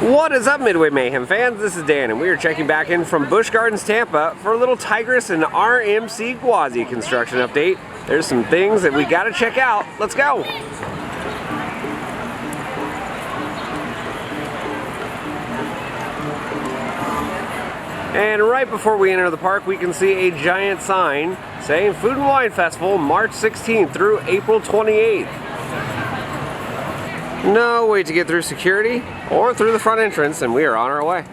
What is up, Midway Mayhem fans? This is Dan, and we are checking back in from Busch Gardens Tampa for a little Tigris and RMC Gwazi construction update. There's some things that we gotta check out. Let's go! And right before we enter the park, we can see a giant sign saying Food and Wine Festival, March 16th through April 28th. No way to get through security or through the front entrance, and we are on our way.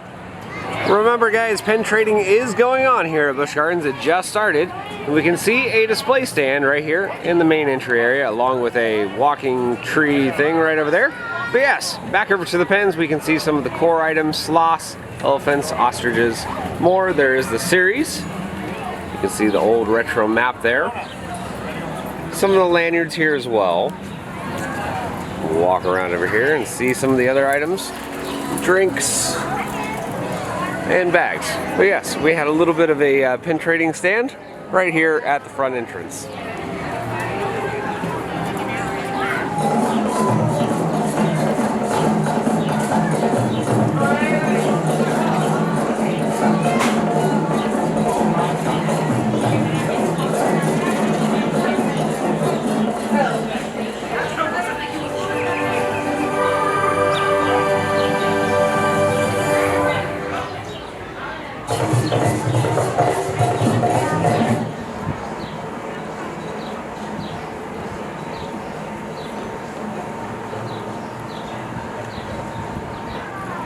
Remember guys, pen trading is going on here at Busch Gardens. It just started. And we can see a display stand right here in the main entry area, along with a walking tree thing right over there. But yes, back over to the pens, we can see some of the core items: sloths, elephants, ostriches, more. There is the series. You can see the old retro map there. Some of the lanyards here as well. We'll walk around over here and see some of the other items, drinks, and bags. But yes, we had a little bit of a pin trading stand right here at the front entrance.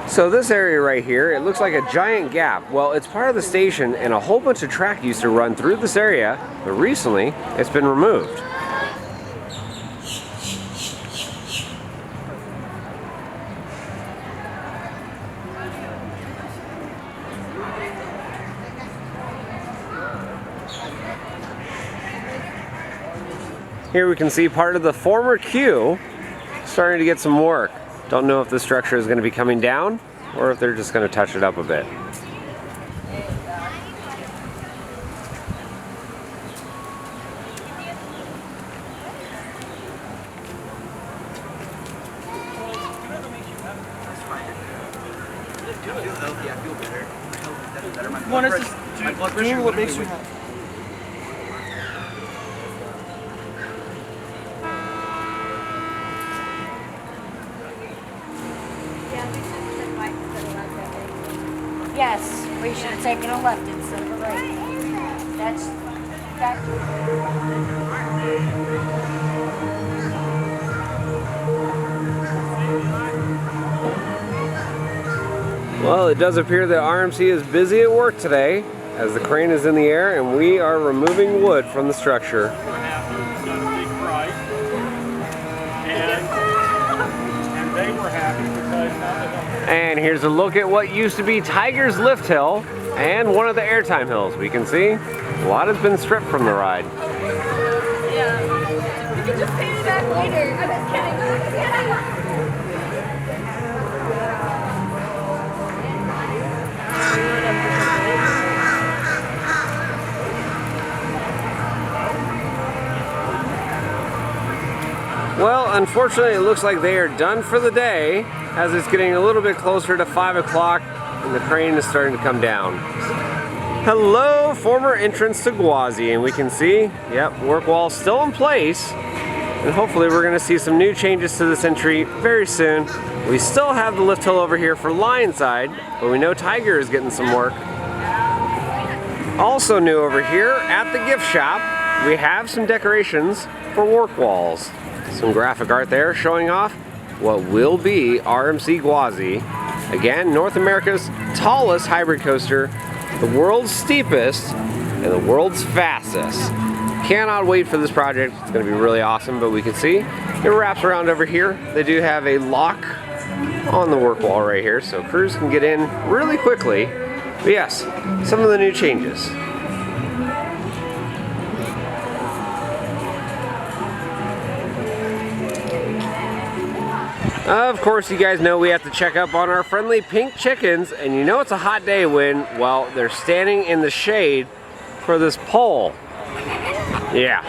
So this area right here, it looks like a giant gap. Well, it's part of the station, and a whole bunch of track used to run through this area, but recently it's been removed. Here we can see part of the former queue starting to get some work. Don't know if the structure is going to be coming down or if they're just going to touch it up a bit. What is this? Do what makes you happy. Yes, we should have taken a left instead of a right. That's that. Well, it does appear that RMC is busy at work today, as the crane is in the air and we are removing wood from the structure. And they were happy because none of them. And here's a look at what used to be Tiger's Lift Hill and one of the airtime hills. We can see a lot has been stripped from the ride. Yeah. You can just pay it back later. I'm just kidding. I'm just kidding. Well, unfortunately, it looks like they are done for the day, as it's getting a little bit closer to 5 o'clock and the crane is starting to come down. Hello, former entrance to Gwazi, and we can see, yep, work wall still in place, and hopefully we're going to see some new changes to this entry very soon. We still have the lift hill over here for line side, but we know Tiger is getting some work. Also new over here at the gift shop, we have some decorations for work walls. Some graphic art there showing off what will be RMC Gwazi. Again, North America's tallest hybrid coaster, the world's steepest, and the world's fastest. Cannot wait for this project. It's going to be really awesome, but we can see it wraps around over here. They do have a lock on the work wall right here, so crews can get in really quickly. But yes, some of the new changes. Of course, you guys know we have to check up on our friendly pink chickens, and you know it's a hot day when, well, they're standing in the shade for this pole. Yeah.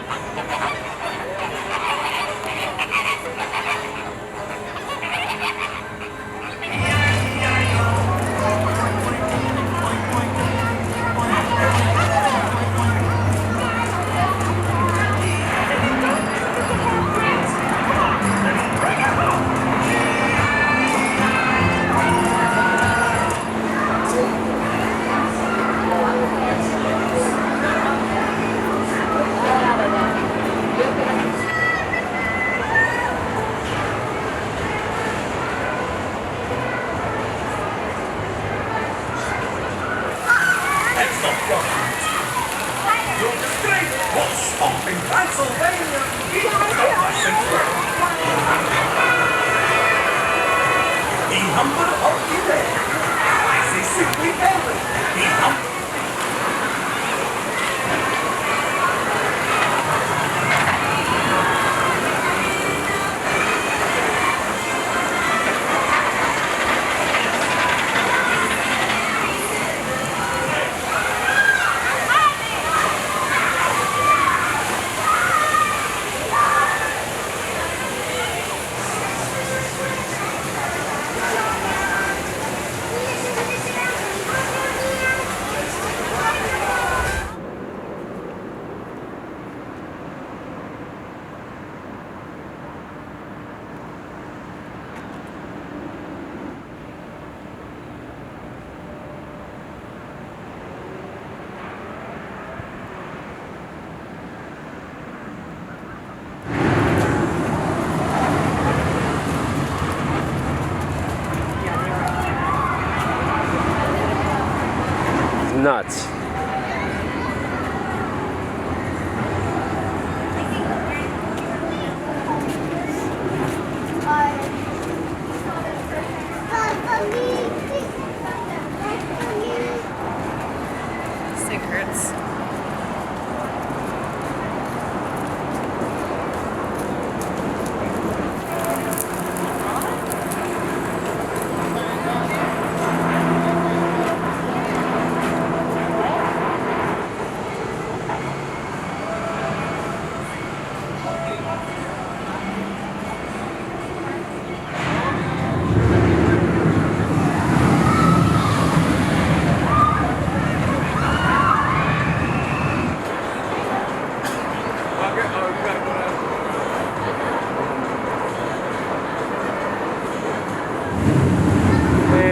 Nuts. Cigarettes.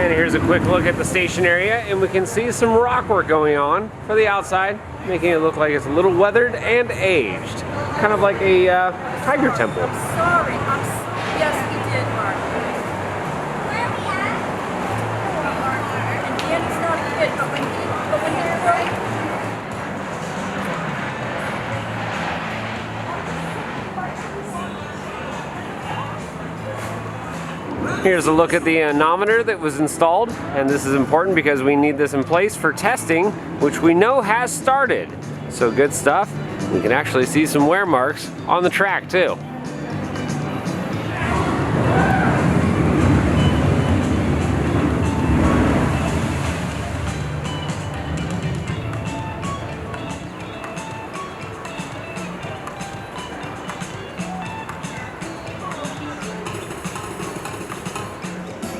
Here's a quick look at the station area, and we can see some rock work going on for the outside, making it look like it's a little weathered and aged. Kind of like a tiger temple. Sorry, yes, we did, Mark. Where we at? And Danny's not a kid, but when he's right. Here's a look at the anemometer that was installed, and this is important because we need this in place for testing, which we know has started. So good stuff. We can actually see some wear marks on the track too.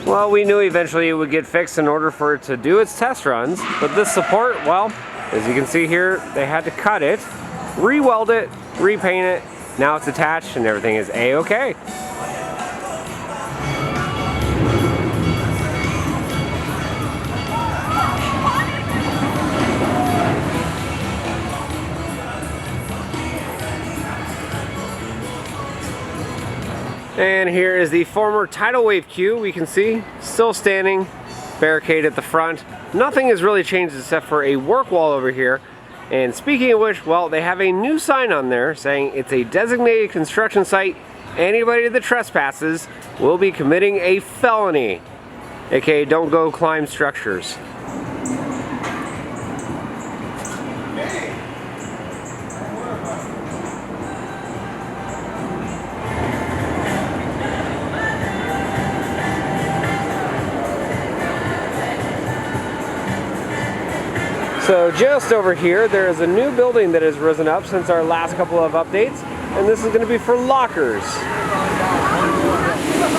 Well, we knew eventually it would get fixed in order for it to do its test runs, but this support, well, as you can see here, they had to cut it, re-weld it, repaint it. Now it's attached and everything is A-okay. And here is the former Tidal Wave queue. We can see still standing, barricade at the front. Nothing has really changed except for a work wall over here. And speaking of which, well, they have a new sign on there saying it's a designated construction site. Anybody that trespasses will be committing a felony, aka don't go climb structures. So just over here, there is a new building that has risen up since our last couple of updates, and this is going to be for lockers.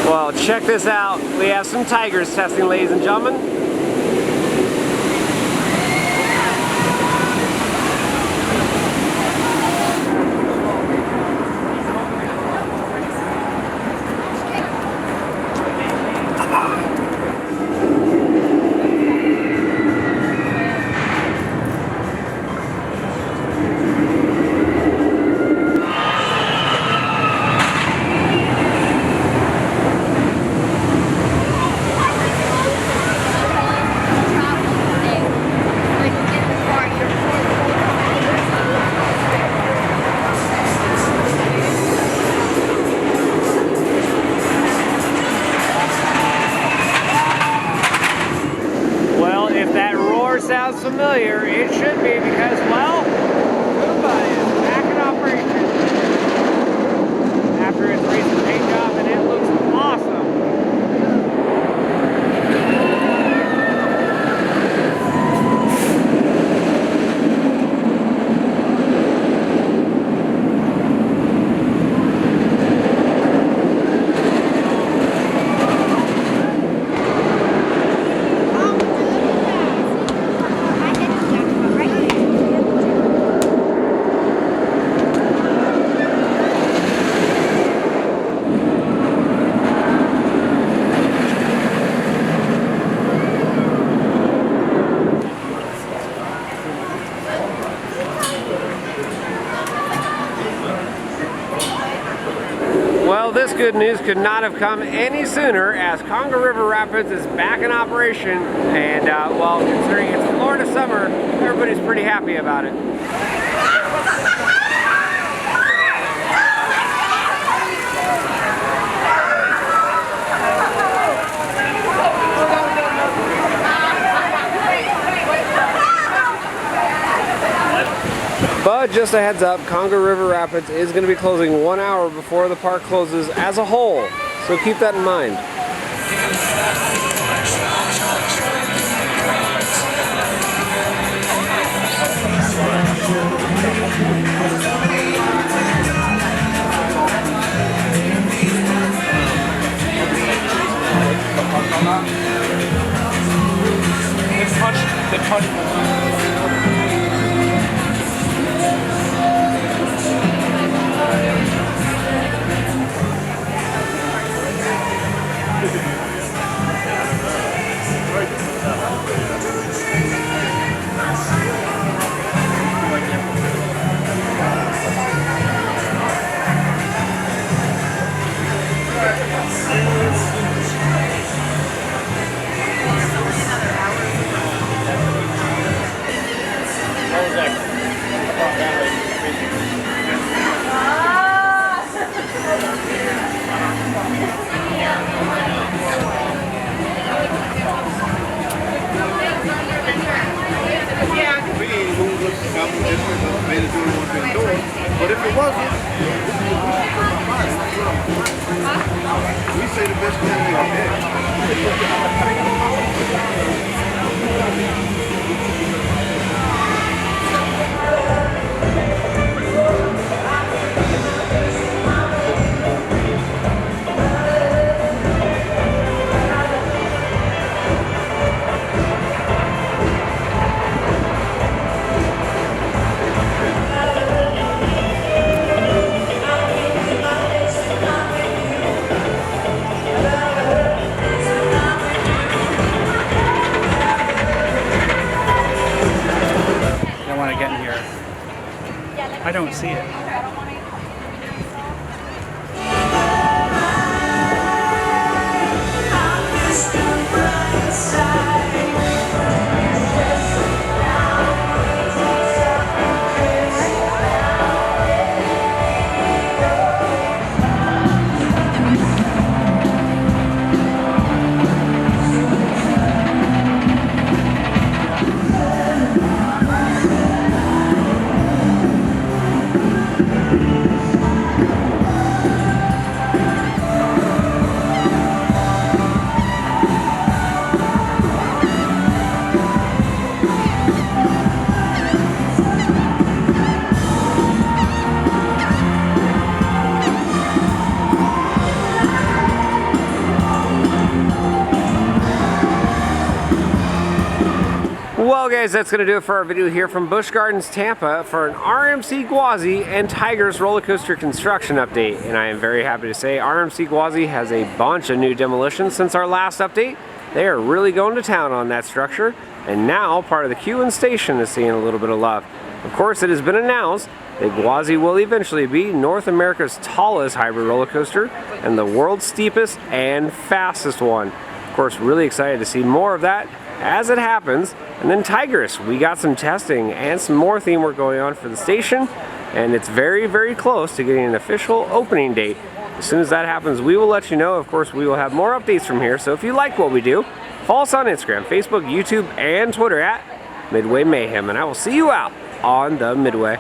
Well, check this out. We have some Tigris testing, ladies and gentlemen. sounds familiar, it should be because, well, Kumba is back in operation after its recent paint job, and it looks awesome. Well, this good news could not have come any sooner, as Congo Rapids is back in operation, and well, considering it's Florida summer, everybody's pretty happy about it. But just a heads up, Congo Rapids is going to be closing 1 hour before the park closes as a whole, so keep that in mind. But if it wasn't, we say the best thing we I don't see it. Well guys, that's going to do it for our video here from Busch Gardens Tampa for an RMC Gwazi and Tigris roller coaster construction update. And I am very happy to say RMC Gwazi has a bunch of new demolitions since our last update. They are really going to town on that structure, and now part of the queue and station is seeing a little bit of love. Of course, it has been announced that Gwazi will eventually be North America's tallest hybrid roller coaster and the world's steepest and fastest one. Of course, really excited to see more of that as it happens. And then Tigris, we got some testing and some more theme work going on for the station, and it's very, very close to getting an official opening date. As soon as that happens, we will let you know. Of course, we will have more updates from here, so if you like what we do, follow us on Instagram, Facebook, YouTube, and Twitter at Midway Mayhem, and I will see you out on the Midway.